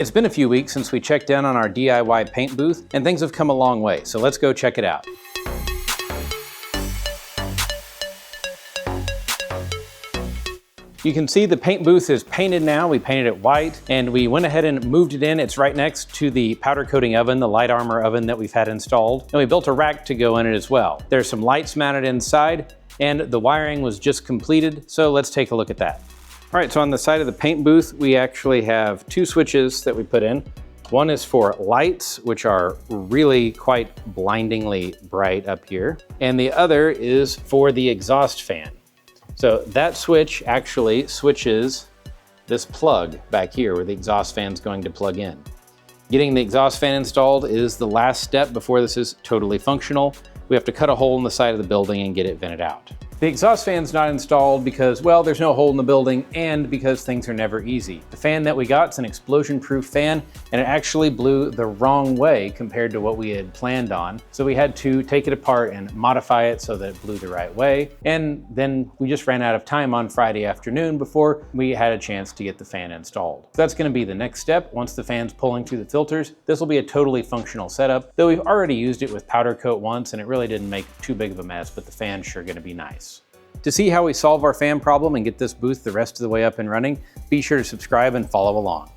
It's been a few weeks since we checked in on our DIY paint booth, and things have come a long way, so let's go check it out. You can see the paint booth is painted now. We painted it white, and we went ahead and moved it in. It's right next to the powder coating oven, the light armor oven that we've had installed. And we built a rack to go in it as well. There's some lights mounted inside, and the wiring was just completed, so let's take a look at that. All right, so on the side of the paint booth, we actually have two switches that we put in. One is for lights, which are really quite blindingly bright up here. And the other is for the exhaust fan. So that switch actually switches this plug back here where the exhaust fan is going to plug in. Getting the exhaust fan installed is the last step before this is totally functional. We have to cut a hole in the side of the building and get it vented out. The exhaust fan's not installed because, well, there's no hole in the building and because things are never easy. The fan that we got is an explosion-proof fan, and it actually blew the wrong way compared to what we had planned on. So we had to take it apart and modify it so that it blew the right way. And then we just ran out of time on Friday afternoon before we had a chance to get the fan installed. So that's gonna be the next step. Once the fan's pulling through the filters, this will be a totally functional setup, though we've already used it with powder coat once and it really didn't make too big of a mess, but the fan's sure gonna be nice. To see how we solve our fan problem and get this booth the rest of the way up and running, be sure to subscribe and follow along.